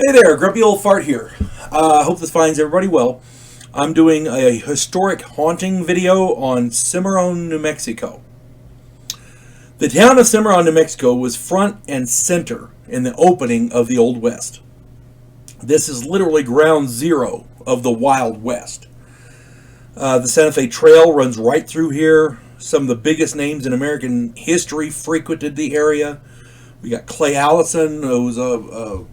Hey there, Grumpy Old Fart here. I hope this finds everybody well. I'm doing a historic haunting video on Cimarron, New Mexico. The town of Cimarron, New Mexico was front and center in the opening of the Old West. This is literally ground zero of the Wild West. The Santa Fe Trail runs right through here. Some of the biggest names in American history frequented the area. We got Clay Allison, who was a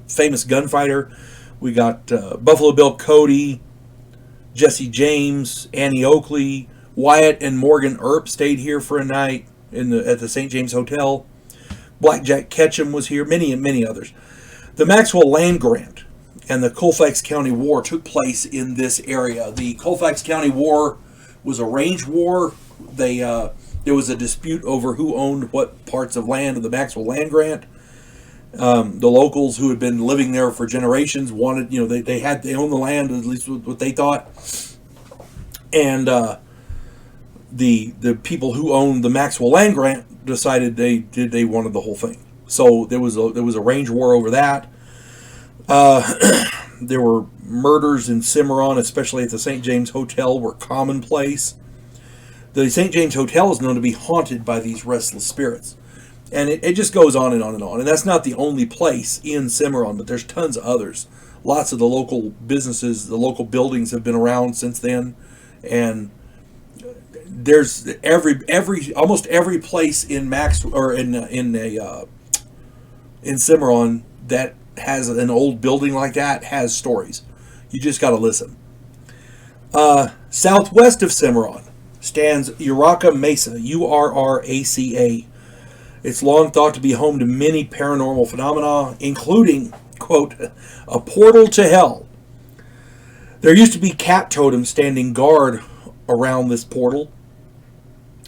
famous gunfighter. We got Buffalo Bill Cody, Jesse James, Annie Oakley, Wyatt and Morgan Earp stayed here for a night at the St. James Hotel. Blackjack Ketchum was here, many and many others. The Maxwell Land Grant and the Colfax County War took place in this area. The Colfax County War was a range war. There was a dispute over who owned what parts of land of the Maxwell Land Grant. The locals who had been living there for generations wanted, they owned the land, at least what they thought. And the people who owned the Maxwell Land Grant decided they wanted the whole thing. So there was a range war over that. There were murders in Cimarron, especially at the St. James Hotel, were commonplace. The St. James Hotel is known to be haunted by these restless spirits. And it just goes on and on and on. And that's not the only place in Cimarron, but there's tons of others. Lots of the local businesses, the local buildings have been around since then. And there's almost every place in in Cimarron that has an old building like that has stories. You just got to listen. Southwest of Cimarron stands Urraca Mesa, Urraca. It's long thought to be home to many paranormal phenomena, including, quote, a portal to hell. There used to be cat totems standing guard around this portal,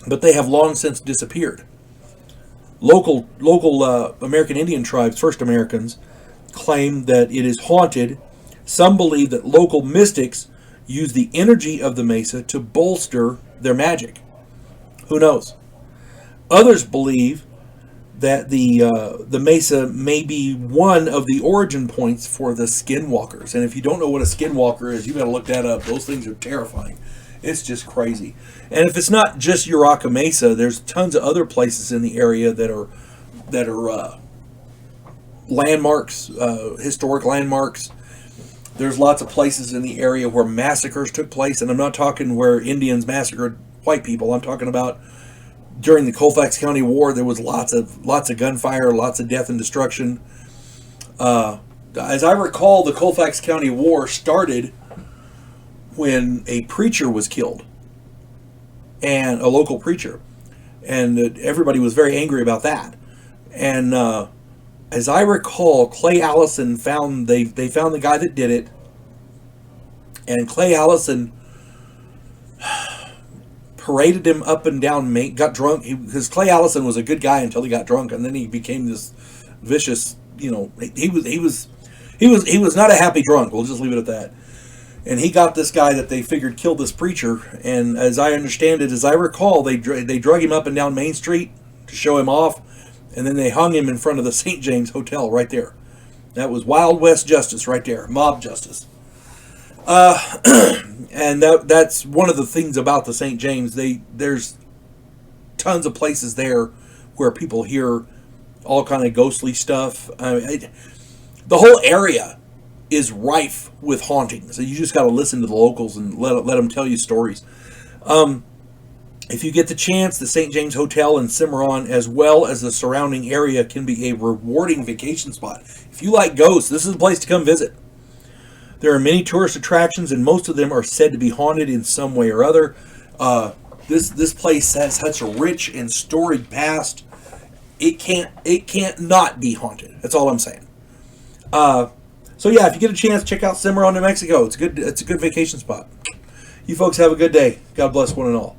but they have long since disappeared. Local American Indian tribes, First Americans, claim that it is haunted. Some believe that local mystics use the energy of the mesa to bolster their magic. Who knows? Others believe that the mesa may be one of the origin points for the skinwalkers. And if you don't know what a skinwalker is, you got to look that up. Those things are terrifying. It's just crazy. And if it's not just Urraca Mesa, there's tons of other places in the area that are landmarks, historic landmarks. There's lots of places in the area where massacres took place, and I'm not talking where Indians massacred white people. I'm talking about during the Colfax County War. There was lots of gunfire, lots of death and destruction. As I recall, the Colfax County War started when a preacher was killed, and a local preacher, and everybody was very angry about that. And as I recall, Clay Allison found they found the guy that did it, and Clay Allison paraded him up and down, got drunk, because Clay Allison was a good guy until he got drunk, and then he became this vicious, he was not a happy drunk, we'll just leave it at that. And he got this guy that they figured killed this preacher, and as I understand it, as I recall, they drug him up and down Main Street to show him off, and then they hung him in front of the St. James Hotel right there. That was Wild West justice right there, mob justice. And that's one of the things about the St. James. There's tons of places there where people hear all kind of ghostly stuff. The whole area is rife with hauntings. So you just got to listen to the locals and let them tell you stories. If you get the chance, the St. James Hotel in Cimarron, as well as the surrounding area, can be a rewarding vacation spot. If you like ghosts, this is the place to come visit. There are many tourist attractions, and most of them are said to be haunted in some way or other. This place has such a rich and storied past. It can't not be haunted. That's all I'm saying. So yeah, if you get a chance, check out Cimarron, New Mexico. It's a good vacation spot. You folks have a good day. God bless one and all.